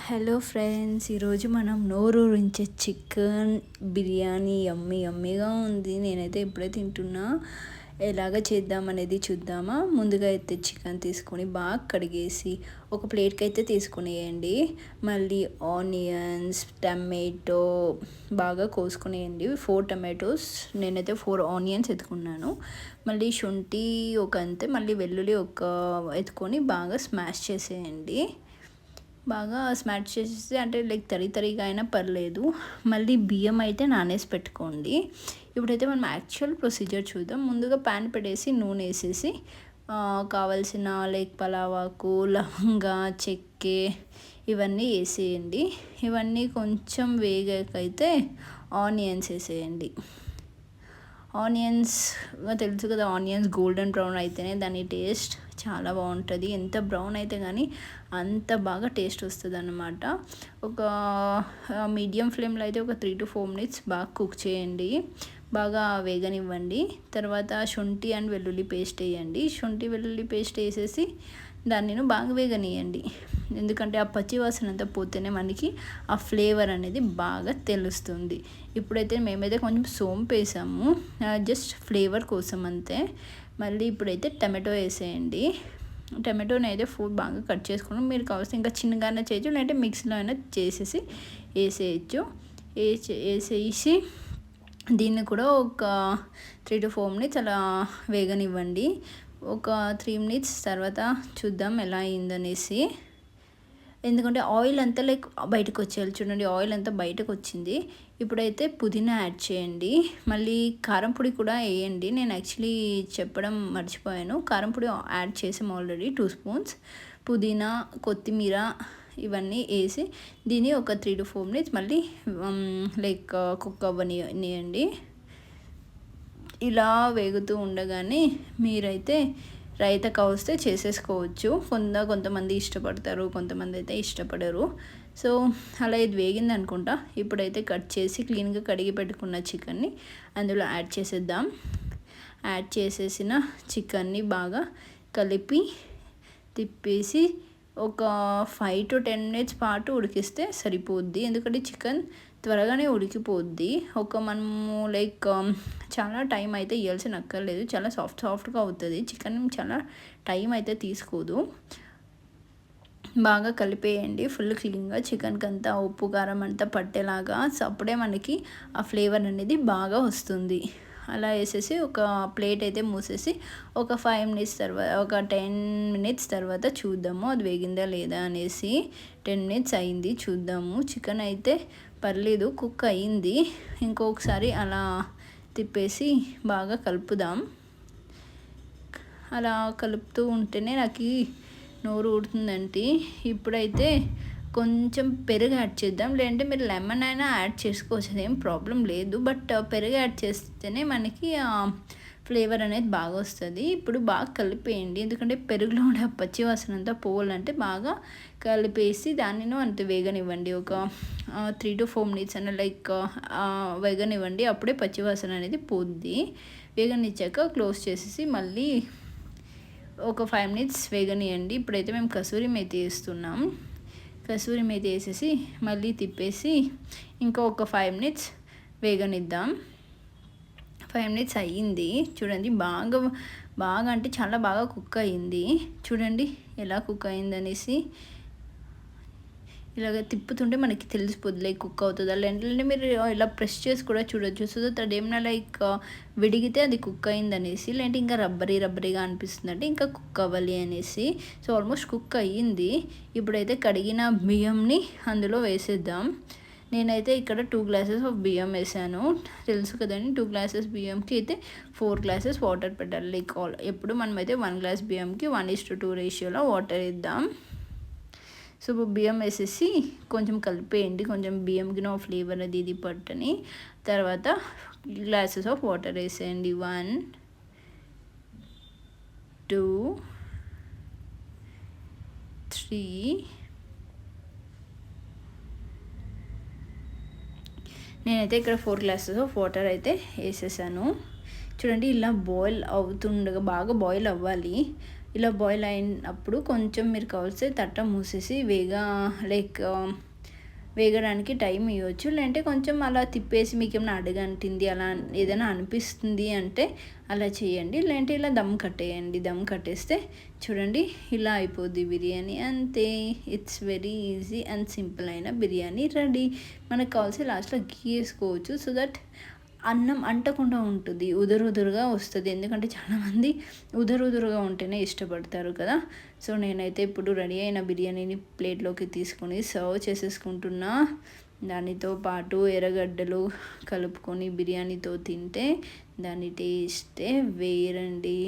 Hello friends, ఈరోజు మనం నోరూరించే chicken biryani యమ్మీగా ఉంది. నేనైతే ఇప్పుడే తింటున్నా. ఎలాగ చేద్దాం అనేది చూద్దామా. ముందుగా అయితే చికెన్ తీసుకొని బాగా కడిగేసి ఒక ప్లేట్కి అయితే తీసుకునేయండి. మళ్ళీ ఆనియన్స్, టమాటో బాగా కోసుకునేయండి. 4 టమాటోస్, నేనైతే 4 ఆనియన్స్ ఎత్తుకున్నాను. మళ్ళీ శుంఠి ఒక అంతే, మళ్ళీ వెల్లుల్లి ఒక ఎత్తుకొని బాగా స్మాష్ చేసేయండి. బాగా స్మాష్ చేసేసి, అంటే లైక్ తరిగా అయినా పర్లేదు. మళ్ళీ బియ్యం అయితే నానేసి పెట్టుకోండి. ఇప్పుడైతే మనం యాక్చువల్ ప్రొసీజర్ చూద్దాం. ముందుగా ప్యాన్ పెట్టేసి నూనె వేసేసి కావాల్సిన లైక్ పలావాకు, లవంగా, చెక్కే ఇవన్నీ వేసేయండి. ఇవన్నీ కొంచెం వేగాకైతే ఆనియన్స్ వేసేయండి. ఆనియన్స్ తెలుసు కదా, ఆనియన్స్ గోల్డెన్ బ్రౌన్ అయితేనే దాని టేస్ట్ చాలా బాగుంటుంది. ఎంత బ్రౌన్ అయితే కానీ అంత బాగా టేస్ట్ వస్తుంది అన్నమాట. ఒక మీడియం ఫ్లేమ్లో అయితే ఒక 3 to 4 minutes బాగా కుక్ చేయండి. బాగా వేగనివ్వండి. తర్వాత శుంఠి అండ్ వెల్లుల్లి పేస్ట్ వేయండి. శుంఠి వెల్లుల్లి పేస్ట్ వేసేసి దాన్ని బాగా వేగనీయండి. ఎందుకంటే ఆ పచ్చి వాసన అంతా పోతేనే మనకి ఆ ఫ్లేవర్ అనేది బాగా తెలుస్తుంది. ఇప్పుడైతే మేమైతే కొంచెం సోంపు వేసాము, జస్ట్ ఫ్లేవర్ కోసం అంతే. మళ్ళీ ఇప్పుడైతే టమాటో వేసేయండి. టమాటోని అయితే బాగా కట్ చేసుకున్నాం. మీరు కావాల్సి ఇంకా చిన్నగానే చేయొచ్చు, లేదంటే మిక్సీలో అయినా చేసేసి వేసేయచ్చు. వేసేసి దీన్ని కూడా ఒక 3 to 4 minutes అలా వేగనివ్వండి. ఒక 3 minutes తర్వాత చూద్దాం ఎలా అయిందనేసి. ఎందుకంటే ఆయిల్ అంతా లైక్ బయటకు వచ్చేయాలి. చూడండి, ఆయిల్ అంతా బయటకు వచ్చింది. ఇప్పుడైతే పుదీనా యాడ్ చేయండి. మళ్ళీ కారం పొడి కూడా వేయండి. నేను యాక్చువల్లీ చెప్పడం మర్చిపోయాను. కారం పొడి యాడ్ చేసాము ఆల్రెడీ 2 spoons. పుదీనా, కొత్తిమీర ఇవన్నీ వేసి దీన్ని ఒక 3 to 4 minutes మళ్ళీ లైక్ కుక్ అవ్వనియండి. ఇలా వేగుతూ ఉండగానే మీరైతే రైతా కావస్తే చేసేసుకోవచ్చు. కొంతమంది ఇష్టపడతారు, కొంతమంది అయితే ఇష్టపడరు. సో అలా ఇది వేగింది అనుకుంటా. ఇప్పుడైతే కట్ చేసి క్లీన్గా కడిగి పెట్టుకున్న చికెన్ని అందులో యాడ్ చేసేద్దాం. యాడ్ చేసేసిన చికెన్ని బాగా కలిపి తిప్పేసి ఒక 5 to 10 minutes పాటు ఉడికిస్తే సరిపోద్ది. ఎందుకంటే చికెన్ త్వరగానే ఉడికిపోద్ది. మనము లైక్ చాలా టైం అయితే ఇవ్వాల్సిన అక్కర్లేదు. చాలా సాఫ్ట్గా అవుతుంది చికెన్. చాలా టైం అయితే తీసుకోదు. బాగా కలిపేయండి ఫుల్ క్లీన్గా. చికెన్కి అంతా ఉప్పు కారం అంతా పట్టేలాగా. అప్పుడే మనకి ఆ ఫ్లేవర్ అనేది బాగా వస్తుంది. అలా వేసేసి ఒక ప్లేట్ అయితే మూసేసి ఒక 5 minutes తర్వాత, ఒక 10 minutes తర్వాత చూద్దాము అది వేగిందా లేదా అనేసి. 10 minutes అయింది, చూద్దాము. చికెన్ అయితే పర్లేదు, కుక్ అయింది. ఇంకొకసారి అలా తిప్పేసి బాగా కలుపుదాం. అలా కలుపుతూ ఉంటేనే నాకు నోరు ఊడుతుందంటే. ఇప్పుడైతే కొంచెం పెరుగు యాడ్ చేద్దాం, లేదంటే మీరు లెమన్ అయినా యాడ్ చేసుకోవచ్చు, అదేం ప్రాబ్లం లేదు. బట్ పెరుగు యాడ్ చేస్తేనే మనకి ఫ్లేవర్ అనేది బాగా వస్తుంది. ఇప్పుడు బాగా కలిపేయండి, ఎందుకంటే పెరుగులో ఉండే పచ్చి వాసన అంతా పోవాలంటే బాగా కలిపేసి దాన్ని అంత వేగనివ్వండి. ఒక 3 to 4 minutes అన్న లైక్ వేగనివ్వండి. అప్పుడే పచ్చి వాసన అనేది పోద్ది. వేగనిచ్చాక క్లోజ్ చేసేసి మళ్ళీ ఒక 5 minutes వేగనియండి. ఇప్పుడైతే మేము కసూరి మేతి వేస్తున్నాం. కసూరి మేతి వేసేసి మళ్ళీ తిప్పేసి ఇంకా ఒక 5 minutes వేగనిద్దాం. 5 minutes అయ్యింది. చూడండి, బాగా అంటే చాలా బాగా కుక్ అయ్యింది. చూడండి ఎలా కుక్ అయింది అనేసి. ఇలాగ తిప్పుతుంటే మనకి తెలిసిపోద్ది లైక్ కుక్ అవుతుందా, లేదంటే మీరు ఇలా ప్రెస్ చేసి కూడా చూడొచ్చు. సో దట్ ఏమైనా లైక్ విడిగితే అది కుక్ అయింది అనేసి, లేదంటే ఇంకా రబ్బరీగా అనిపిస్తుంది అంటే ఇంకా కుక్ అవ్వాలి అనేసి. సో ఆల్మోస్ట్ కుక్ అయ్యింది. ఇప్పుడైతే కడిగిన బియ్యంని అందులో వేసేద్దాం. నేనైతే ఇక్కడ 2 glasses ఆఫ్ బియ్యం వేసాను. తెలుసు కదండి, 2 glasses బియ్యంకి అయితే 4 glasses వాటర్ పెట్టాలి. లైక్ ఎప్పుడు మనమైతే 1 glass బియ్యంకి 1:2 రేషియోలో వాటర్ ఇద్దాం. సో బియ్యం వేసేసి కొంచెం కలిపేయండి. కొంచెం బియ్యంకి ఫ్లేవర్ అది ఇది పట్టని. తర్వాత గ్లాసెస్ ఆఫ్ వాటర్ వేసేయండి. 1, 2, 3. నేనైతే ఇక్కడ 4 glasses ఆఫ్ వాటర్ అయితే వేసేసాను. చూడండి, ఇలా బాయిల్ అవుతుండగా బాగా బాయిల్ అవ్వాలి. ఇలా బాయిల్ అయినప్పుడు కొంచెం మీరు కావాల్సి తట్ట మూసేసి వేగడానికి టైం ఇవ్వచ్చు. లేదంటే కొంచెం అలా తిప్పేసి మీకు ఏమైనా అడుగంటింది అలా ఏదైనా అనిపిస్తుంది అంటే అలా చేయండి. లేదంటే ఇలా దమ్ కట్టేయండి. దమ్ కట్టేస్తే చూడండి ఇలా అయిపోద్ది బిర్యానీ. అంతే, it's very easy and simple అయిన బిర్యానీ రెడీ. మనకు కావాల్సి లాస్ట్లో గీ వేసుకోవచ్చు, సో దట్ అన్నం అంటకుండా ఉంటుంది, ఉదురుగా వస్తుంది. ఎందుకంటే చాలామంది ఉదురుగా ఉంటేనే ఇష్టపడతారు కదా. సో నేనైతే ఇప్పుడు రెడీ అయిన బిర్యానీని ప్లేట్లోకి తీసుకొని సర్వ్ చేసేసుకుంటున్నా. దానితో పాటు ఎర్రగడ్డలు కలుపుకొని బిర్యానీతో తింటే దాని టేస్టే వేరండి.